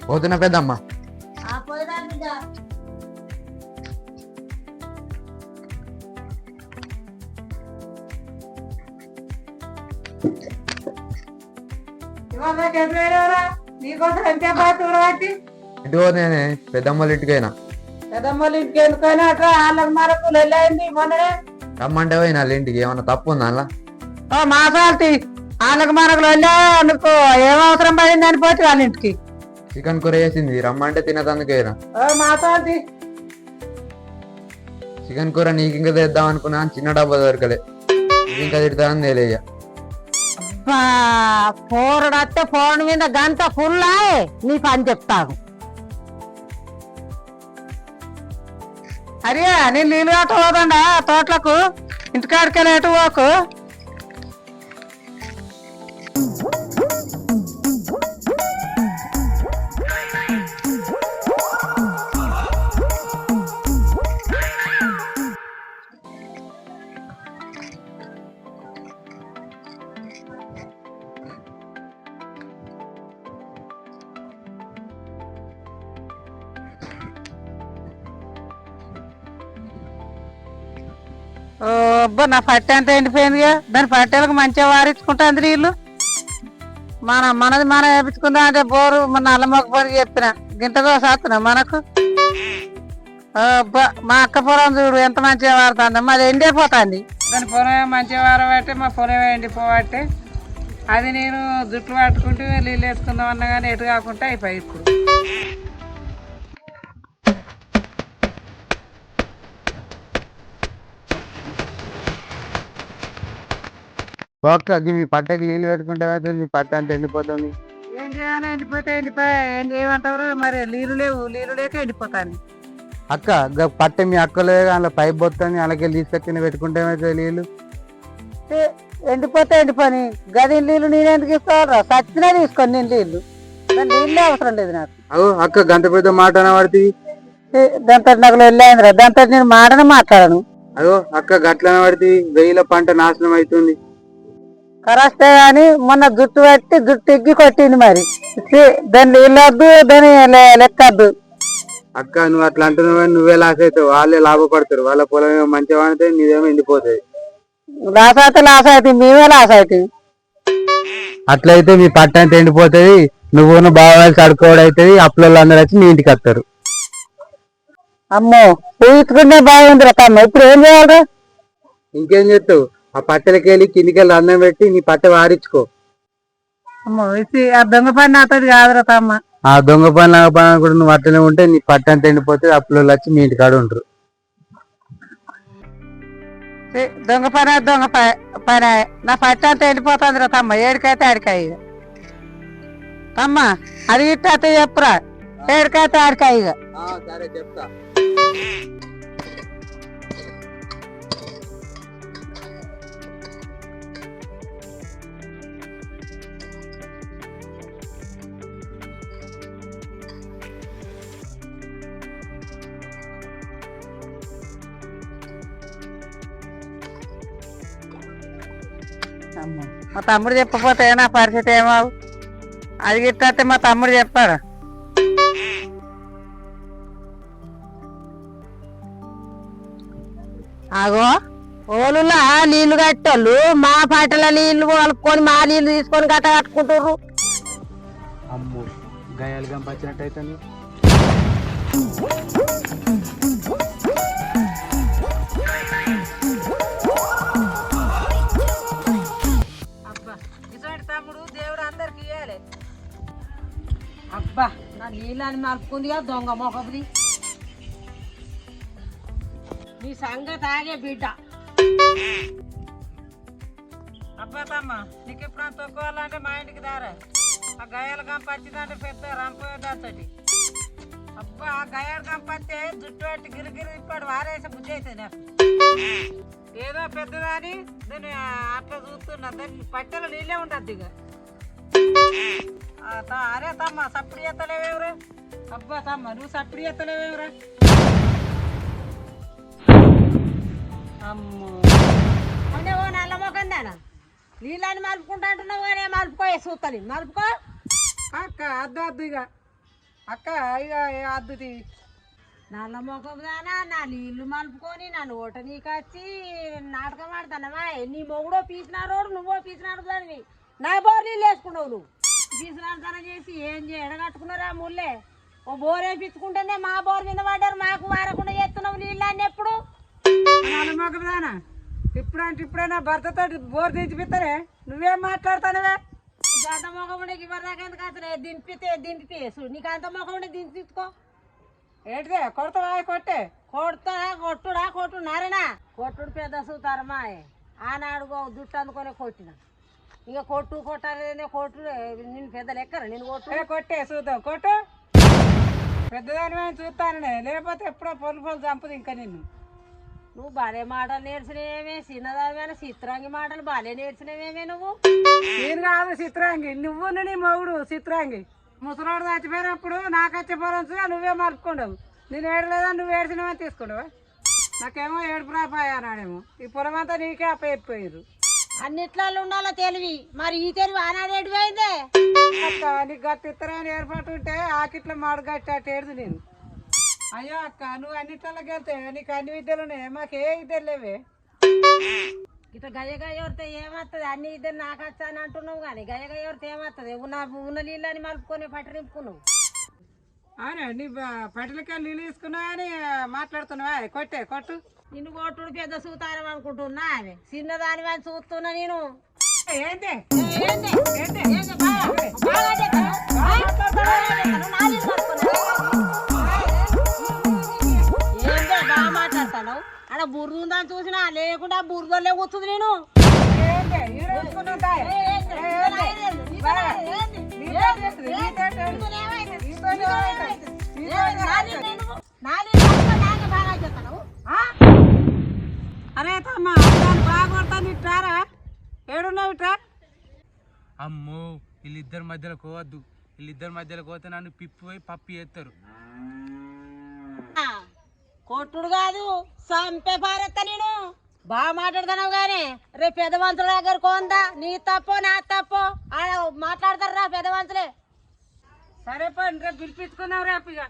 పోతున్నా పెద్దమ్మ. పోయినా బిడ్డ. నీకోసం ఎంత బాగా ఇంటి పోతే పెద్దమ్మల ఇంటికైనా పెద్దమ్మల ఇంటికి ఎందుకైనా అట్లా వాళ్ళకి మనకు వెళ్ళింది మొన్ననే. రమ్మంటే పోయినా వాళ్ళ ఇంటికి ఏమన్నా తప్పు ఉందా అలా? మాసాల్తి వాళ్ళకి మనకు వెళ్ళా నీకు ఏం అవసరం పడింది అని పోతే వాళ్ళ ఇంటికి. చికెన్ కూర వేసింది రమ్మంటే తినదందుకైనా. మాసాల్తి చికెన్ కూర నీకు ఇంకా తెద్దాం అనుకున్నా, చిన్న డబ్బా దొరకలే. ఇంకా తిడతానని తెలియ. పోరడత్తే ఫోన్ మీద గంట ఫుల్లా నీ పని చెప్తాను. అరే నేను నీళ్ళు గట్ట పోదండా తోటలకు, ఇంటికాడికి ఎటు పోకు. అబ్బా నా పట్టె అంతా ఎండిపోయిందిగా, దాని పట్టెలకు మంచిగా వారించుకుంటుంది నీళ్ళు. మనది మనం వేపించుకుందాం అంటే బోరు మన నల్ల మొక్క పని చెప్పిన గింటతో సాస్తున్నా మనకు. అబ్బా మా అక్క పొలం చూడు ఎంత మంచిగా వాడుతుంది, మాది ఎండిపోతుంది. దాని పొలం మంచిగా వారబట్టే మా పొలం ఎండిపోబట్టే అది నేను జుట్టు పట్టుకుంటూ నీళ్ళు వేసుకుందాం అన్నా కానీ ఎటు కాకుండా అయిపోయి ఇప్పుడు. ఒక్క మీ పట్టకి నీళ్ళు పెట్టుకుంటే మీ పట్ట అంత ఎండిపోతుంది. ఏం చేయాలి, ఎండిపోయి ఏం చేయమంటారు మరి. నీళ్ళు లేవు, నీళ్ళు లేక ఎండిపోతాను. అక్క పట్టె మీ అక్కలే అందులో పైప్ పోతుంది, అలాగే తీసుకొచ్చి పెట్టుకుంటే ఏమైతే నీళ్ళు ఎండిపోతే ఎండిపోని గది నీళ్ళు నేనెందుకు తీసుకోవాలరా, సచ్చినా తీసుకోండి నేను నీళ్ళు. నీళ్ళే అవసరం లేదు నాకు. అక్క గంట పెద్ద మాట అనబడుతుంది. దాంతో నాకు వెళ్ళాయిందిరా, దాంతో నేను మాటనే మాట్లాడను. అక్క గట్ల అనబడుతుంది, వెయ్యిల పంట నాశనం అవుతుంది. కరస్తే గాని మొన్న జుట్టు పెట్టి జుట్టు ఎగ్గి కొట్టింది మరి. దాన్ని నీళ్ళొద్దు, దాన్ని లెక్కద్దు. అక్క నువ్వు అట్లా అంటున్నావు, నువ్వే లాస్ అవుతావు, వాళ్ళే లాభపడతారు. వాళ్ళ పొలం ఏమో మంచిగా వాడితే నీదేమో ఎండిపోతుంది. లాస్ అవుతుంది మేమే లాస్ అవుతుంది. అట్లయితే మీ పట్ట అంతా ఎండిపోతుంది, నువ్వు బాగా కడుక్కోవడం అవుతుంది, అప్పులలో అందరూ వచ్చి మీ ఇంటికి వస్తారు. అమ్మో ఊహించుకుంటే బాగుంది తమ్మ, ఇప్పుడు ఏం చేయాలి? ఇంకేం చేస్తావు, ఆ పట్టెలకి వెళ్ళి కిందికి వెళ్ళి అన్నం పెట్టి నీ పట్ట వారించుకో. అమ్మో ఆ దొంగ పని నాతోటి కాదురా తమ్మ. ఆ దొంగ పని లాగా పని కూడా నువ్వు అట్లనే ఉంటే నీ పట్ట అంతా ఎండిపోతుంది, అప్పులలో వచ్చి మీ ఇంటికాడ ఉంటారు. దొంగ పని నా పట్ట అంతా ఎండిపోతుంది రా తమ్మ, ఏడికైతే ఆడికాయ తమ్మ. అది ఇట్టయితే చెప్పురా, ఏడికైతే ఆడికాయ. సరే చెప్తా. మా తమ్ముడు చెప్పకపోతే నా పరిస్థితి ఏమావు. అది గిట్టే మా తమ్ముడు చెప్పాడు. ఆగో ఓలులా నీళ్లు కట్టోళ్ళు మా పాటల నీళ్లు కలుపుకొని మా నీళ్లు తీసుకొని గట్ట కట్టుకుంటారు. అమ్మో గాయాలు గంపచ్చినట్టయితే తమ్ముడు దేవుడు అందరికి ఇయ్యాలి. అబ్బా నా నీళ్ళని మలుపుకుందిగా దొంగ మొకది. నీ సంగతి ఆగే బిడ్డ. అబ్బా తమ్మ నీకు ఎప్పుడన్నా తొక్కోవాలంటే మా ఇంటికి దారా. ఆ గయాల గంప వచ్చిందంటే పెద్ద రంపటి. అబ్బా ఆ గయాల గంప వస్తే జుట్టు పెట్టి గిరిగిరి ఇప్పటి వారేసే బుద్ధి అవుతుంది నాకు. ఏదో పెద్దదాని దాన్ని అట్లా చూస్తున్నా, దాన్ని పట్టెలో నీళ్ళే ఉంటుంది ఇక. అరే తమ్మ సప్పుడు ఎత్తలేవేవరా. అబ్బా తమ్మ నువ్వు సప్పుడు ఎత్తలేవేవరా. అమ్మో అంటే ఓ నల్ల మొకందానా నీళ్ళని మలుపుకుంటా అంటున్నావు కానీ మలుపుకో చూస్తాను. మలుపుకో అక్క అద్దు ఇక అక్క ఇక అద్దుతి నల్ల మొఖం దానా నా నీళ్లు మలుపుకొని నన్ను ఓట నీకొచ్చి నాటకం ఆడుతున్నావా? నీ మొగుడో పీసినారోడు నువ్వో పీసినాడు దానివి నా బోర్ నీళ్ళు వేసుకున్నావు నువ్వు పీసినాడు చేసి ఏం ఎడగట్టుకున్నారా ముళ్ళే ఓ బోర్ వేయించుకుంటేనే మా బోర్ మీద పడ్డారు మాకు వారకుండా చేస్తున్నావు నీళ్ళు అని ఎప్పుడు నల్ల మొఖం దానా ఇప్పుడు అంటే ఇప్పుడైనా భర్తతో బోర్ దించిపిస్తారే నువ్వేం మాట్లాడుతానవే గంట మొఖం ఉండే ఇవ్వదాకా ఎందుకు అసలు దింపితే నీకు అంత మొఖం ఉండే దించుకో ఏంటిదే కొడతావా కొట్టే కొట్టుడు నారేనా కొట్టుడు పెద్ద సూతారమా ఆనాడు జుట్టు అందుకొని కొట్టిన ఇక కొట్టాలి కొట్టుడు నేను పెద్ద లెక్కరా నేను కొట్టే చూద్దాం కొట్టు పెద్దదాని చూస్తాననే లేకపోతే ఎప్పుడో పొలు చంపుది ఇంకా నువ్వు బాలే మాటలు నేర్చినవేమే చిన్నదానివైనా చిత్రాంగి మాటలు బాలే నేర్చినవేమే నువ్వు నేను కాదు చిత్రాంగి నువ్వు నీ మొగుడు చిత్రాంగి ముసలోడు చచ్చిపోయినప్పుడు నాకు వచ్చే పొలంగా నువ్వే మలుపుకుంటావు నేను ఏడలేదా నువ్వు ఏడ్చినవని తీసుకుంటావా నాకేమో ఏడుపు రాపోయానాడేమో ఈ పొలం అంతా నీకే అప్పయిపోయారు అన్నిట్లలో ఉండాలో తెలివి మరి ఈ తెలివి ఆనాడు ఏడిపోయిందే అక్క నీకు గట్టి ఇత్తరాని ఏర్పాటు ఉంటే ఆకిట్లో మాడు గట్టి ఏడుదు నేను అయ్యో అక్క నువ్వు అన్నిట్లకి వెళ్తే నీకు అన్ని విద్యలు ఉన్నాయి మాకు ఏ విద్యలు లేవే ఇట్లా గయ్యగయ్యవరితే ఏమవుతుంది అన్ని విద్యలు నాకు వచ్చా అని అంటున్నావు కానీ గయ్యగయ్యవరితే ఏమవుతుంది ఉన్న నీళ్ళని మలుపుకొని పట్టు నింపుకున్నావు అవునా నీ పట్టలకి నీళ్ళు తీసుకున్నావు అని మాట్లాడుతున్నావా కొట్టు నిన్ను కొట్టుడు పెద్ద సూతారం అనుకుంటున్నా ఆమె చిన్నదాని అని చూస్తున్నా నేను ఏంటి బాగా మాట్లాడతాను అక్కడ బురద ఉందని చూసినా లేకుండా బురదలే కూర్చుంది నేను అరే తమ్మ బాగా కొడతాను ఇట్టారా ఏడున్నావు ఇట్రా అమ్మో వీళ్ళిద్దరి మధ్యలో పోవద్దు వీళ్ళిద్దరి మధ్యలో పోతే నన్ను పిప్పి పప్పి ఎత్తారు కొట్టుడు కాదు సంపే పారెత్తా నేను బాగా మాట్లాడుతున్నావు గానీ రేపు పెద్దవంతుల దగ్గర కొందా నీ తప్పో నా తప్పో ఆడ మాట్లాడతారు రా పెద్దవంతులే సరే పని రేపు పిలిపించుకున్నావు రేపు ఇక